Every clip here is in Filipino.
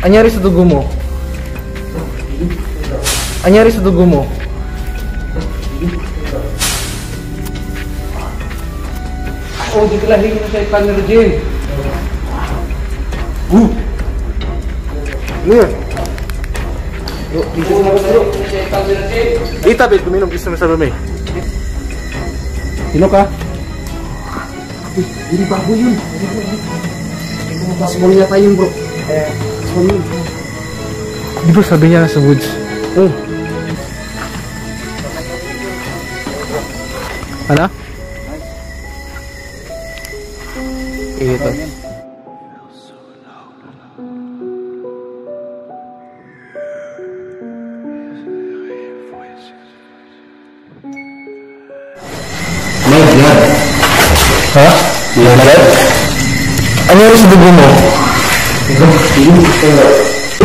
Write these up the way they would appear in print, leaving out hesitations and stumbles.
Anyari sa dugo mo? Anyari sa dugo mo? Oh, di kalahin mo sa ikan ni Regine. Ano Ita, babe, kuminom gusto mo sa bamay. Sino ka? Hindi baboy yun. Small niya tayo bro. Small yun. Di ba sabi niya nasa woods? Oh. Ano? Ito. Ha? Ano yung sa dugo mo? Ito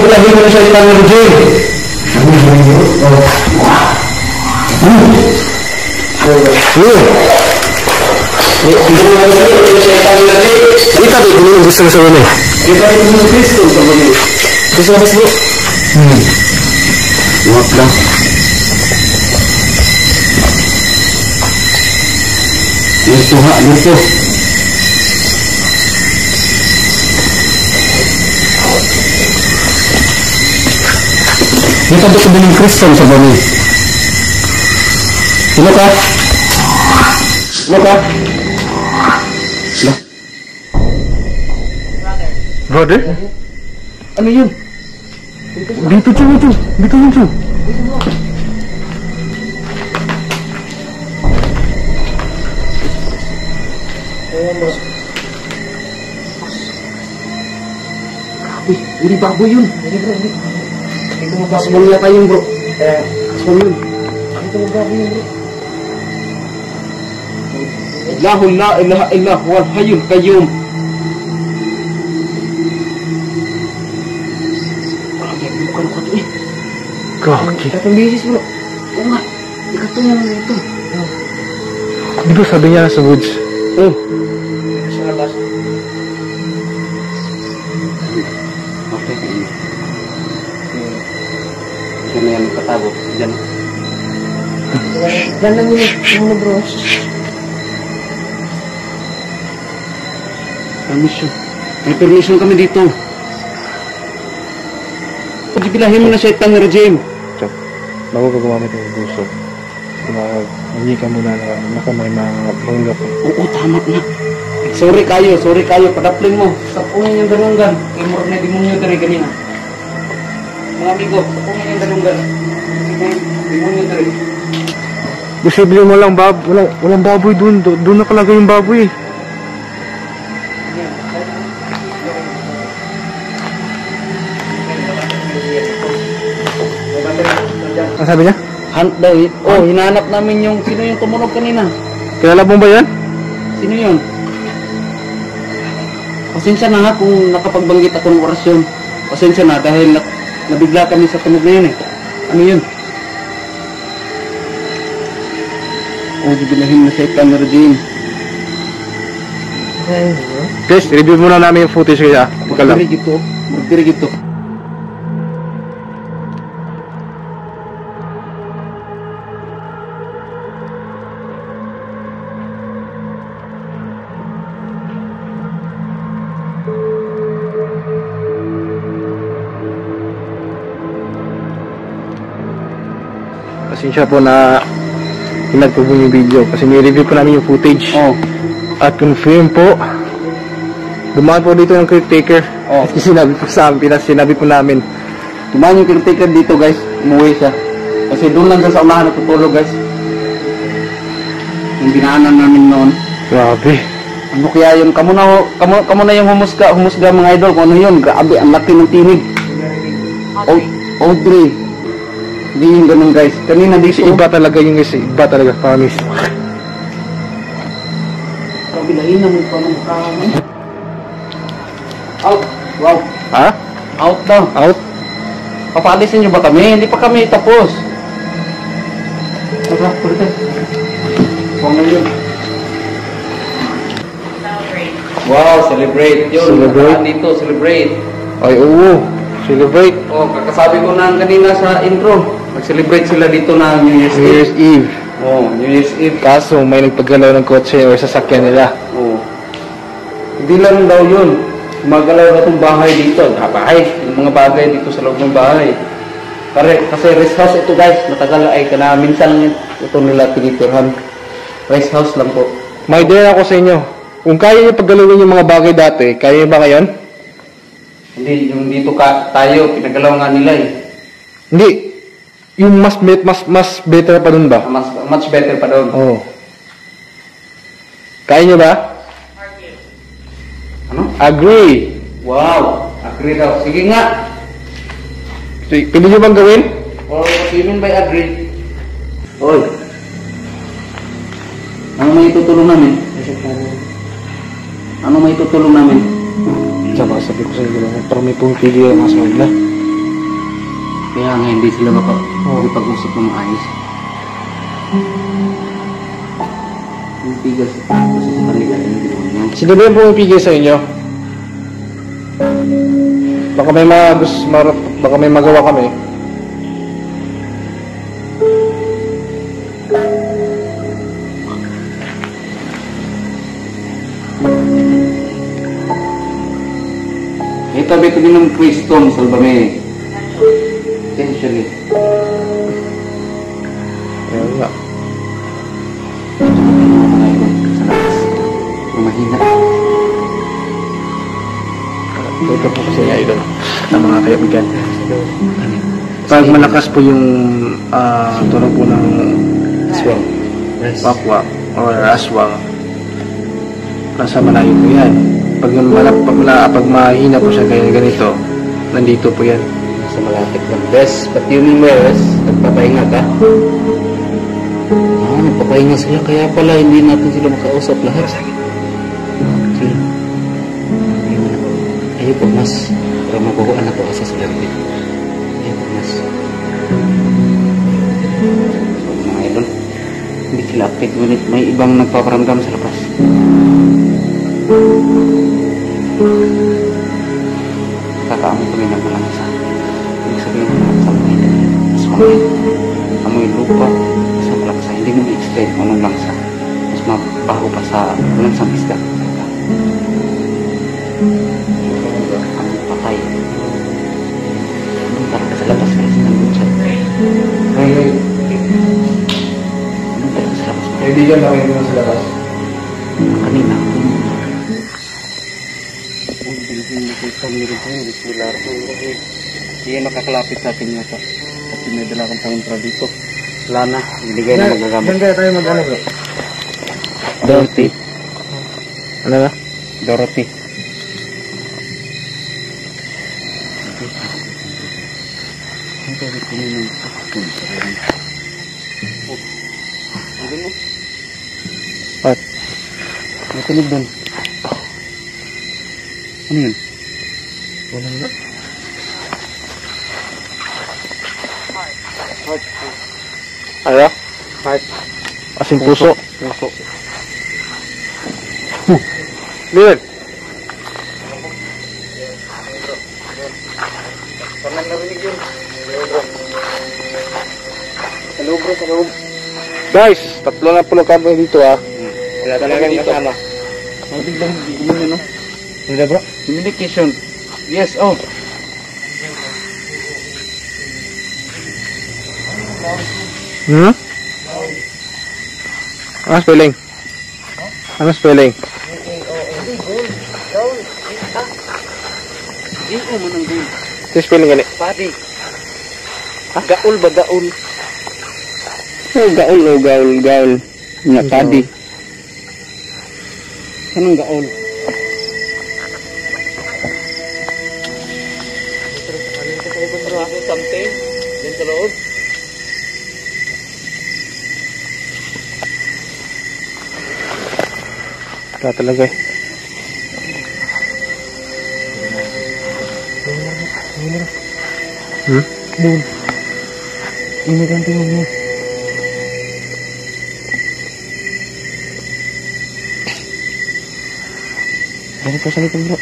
lagi mo na siya itang Regine. Ita, babe, kung gusto mo sa bami. Ita, babe, kung gusto mo sa bami. Gusto mo bro? Huwag lang. Dito ha, dito. Dito ba sabihin Kristen sa bami? Sino ka? Sino ka? Brother? Ano yun? Dito, dito. Dito, dito. Grabe, hindi baboy yun. Hindi bro, hindi. Ito mo kasmol niya tayo bro. Kasmol yun. Ito mo baboy yun bro. Allahu la ilaha illa huwal hayyul qayyum. Grabe, bukan ko ito eh. Grabe. Katong bisis bro. Oo nga. Ikatong naman ito. Di ba sabi niya sa woods? Oo. Sa labas. Okay. Diyan na yan katago. Diyan. Diyan lang yun bro. Permission. May permission kami dito. Pagbilahin mo na siya itang regime. Chok, bago ka gumamit ng gusto, hindi ka muna na may mga bangga ko. Oo, tama na. Sorry kayo. Padaplin mo. Sapungin yung dalunggan. Imor na demonyo dari kanina. Mga amigo, sapungin yung dalunggan. Demonyo dari. Posible mo lang, walang baboy dun. Doon nakalagay yung baboy eh. Ano sabi niya? Hunt daw eh. Oh, hinahanap namin yung... Sino yung tumunog kanina? Kilala mo ba yan? Sino yun? Pasensya na ha kung nakapagbanggit ako ng orasyon. Pasensya na dahil nabigla kami sa tunog na yun eh. Ano yun? Oh, gibilahin na siya ikan na Regine. Guys, review muna namin yung footage kaya. Magdirig ito. Pasensya po na hinag po yung video kasi ni-review po namin yung footage. At confirm po dumaan po dito ng caretaker. Sinabi po sa amin, sinabi po namin dumaan yung caretaker dito guys, umuwi siya kasi doon lang sa unahan natutulog guys yung binaanan namin noon. Grabe, ano kaya yun? Kamu na yung humusga mga idol kung ano yun. Grabe, ang laki ng tinig. Audrey, hindi yung ganun guys. Kanina dito iba talaga yung guys, iba talaga, promise. Kabilahin na mo pa ng kanan. Out. Wow. Ha? Out daw. Out? Papaalisin nyo ba kami? Hindi pa kami tapos. Tara, pulite. Huwag na yun. Wow, celebrate yun. Celebrate? Dito, celebrate. Ay, oo. Celebrate. Oh, kakasabi ko na kanina sa intro. Mag-celebrate sila dito na New Year's New Year's Eve. Oh, New Year's Eve. Kaso may nagpagalaw ng kotse o sasakyan nila. Oh. Hindi lang daw yun. Magalaw na itong bahay dito. Bahay. Yung mga bagay dito sa loob ng bahay. Kasi rest house ito guys. Matagal ay kana. Minsan ito nila tinitirhan. Rest house lang po. May idea ako sa inyo. Kung kaya niyo paggalawin yung mga bagay dati, kaya niyo ba ngayon? Hindi. Yung dito tayo, pinagalaw nga nila eh. Hindi. Yung mas better pa dun ba? Much better pa doon. Oo. Kaya niyo ba? Ano? Agree. Wow. Agree daw. Sige nga. Pili niyo bang gawin? Or what do you mean by agree? Oy. Ano may tutulong namin? Ano may tutulong namin? Tsaka sabi ko sa inyo, parang may pumipili ang mga nila. Kaya nga hindi sila makapag-usap ng maayos. Yung tigas kasi sa kanila yung ginawa niya. Sino ba yung pumipigil sa inyo? Baka may magawa kami. Ito bito din ng Kriston, salbame. Essentially. Ayun nga. Mahina. Ito po kasi nga idol ng mga kaibigan. Pag malakas po yung tunog po ng aswang, pakwa, or aswang, nasa malayo po yan. Pag mahina po siya kaya ganito, nandito po yan. Sa malapit ng best. But yun Wes, nagpapahinga ka? Nagpapahinga sila. Kaya pala hindi natin sila makausap lahat. Sila. Ayaw po mas. Para mabuhuan na po asa sila rin. Ayaw po mas. Mga idol. Hindi sila active. Ngunit may ibang nagpaparamdam sa labas. Kakaamoy kami ng malangsa. Ibig sabihin ng malangsa mga idol. Mas mamaya. Amoy lupa sa malangsa. Hindi mo i-explain kung anong langsa. Mas mabaho pa sa langsang isda. Ang patay. Anong talaga sa labas guys? Nandun siya. Anong talaga sa labas? Kaibigan na kayo sa labas. Kanina. Hindi makakalapit sa atin yata. Kasi may dala kang pangintra dito. Wala na. Binigay na magagamit. Diyan kaya tayo mag-ano bro? Dorothy. Ano na? Dorothy. Ang tawag ko nyo ng sakon sa rin. Ano mo? What? May tunog doon. Ano yun? Wala na. Ano? Heart. Asin puso. Puso. Lid. Parang narinig yun. Sa loob bro, sa loob. Guys, tatlo na po kami dito ah. Wala talagang kasama. Ang biglang gumano, no? Hindi bro? Communication. Yes, oh. Hmm? Ano spelling? Ano spelling? Iko mo ng goal. Ano spelling gani? Padi. Gaul ba gaul? Oh, gaul. Nga padi. Anong gaul? Something. Diyan sa loob. Wala talaga eh. Hmm? Doon. Ini kan tinggal mo. Ano po sa likod bro?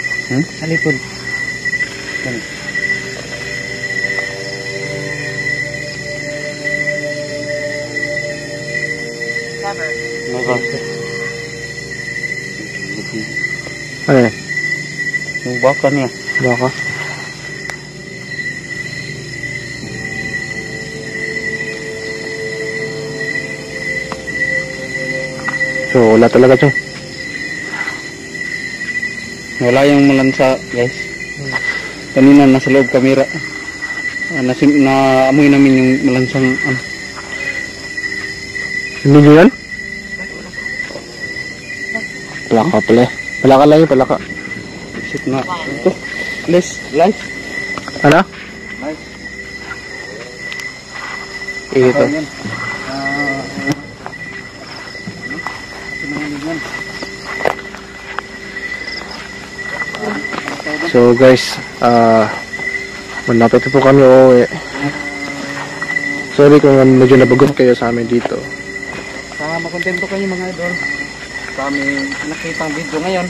Sa likod. Ano yan? Yung baka niya. Baka? So, wala talaga siya. Wala yung malansa, guys. Kanina nasa loob kamera. Naamoy namin yung malansang ano. Hindi nyo yan? Palaka pala. Palaka lang yung palaka. Shit na. Ito. Live. Ano? Live. Ito. So guys, malapit po kami uuwi. Sorry kung medyo nabagot kayo sa amin dito. Sana makontento kayo mga idol. Sa aming nakitang video ngayon.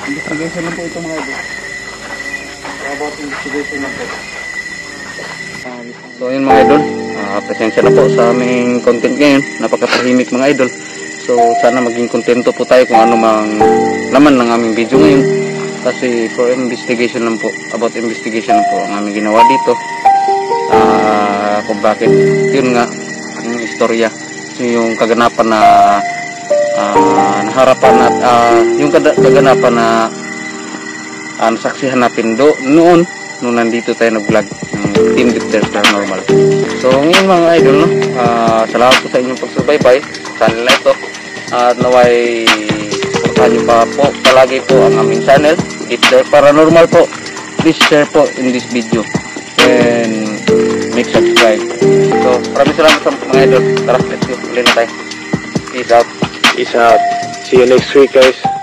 Investigation lang po ito mga idol. About investigation lang po. So yun mga idol, presensya na po sa aming content ngayon. Napakatahimik mga idol. So sana maging kontento po tayo kung ano mang laman ng aming video ngayon. Kasi for investigation lang po, about investigation lang po ang aming ginawa dito. Kung bakit yun nga yung istorya, yung kaganapan na naharapan at yung kaganapan na nasaksihan natin noon nandito tayo nag-vlog ng Team Defenders Paranormal. So ngayon mga idol, no? Salamat po sa inyong pagsubaybay sa channel na ito at naway supportahan nyo pa po palagi po ang aming channel It's Dark Paranormal po. Please share po in this video and make subscribe. So maraming salamat sa mga idol. Tara, let's go. Uli na tayo. Peace out. Peace out. See you next week guys.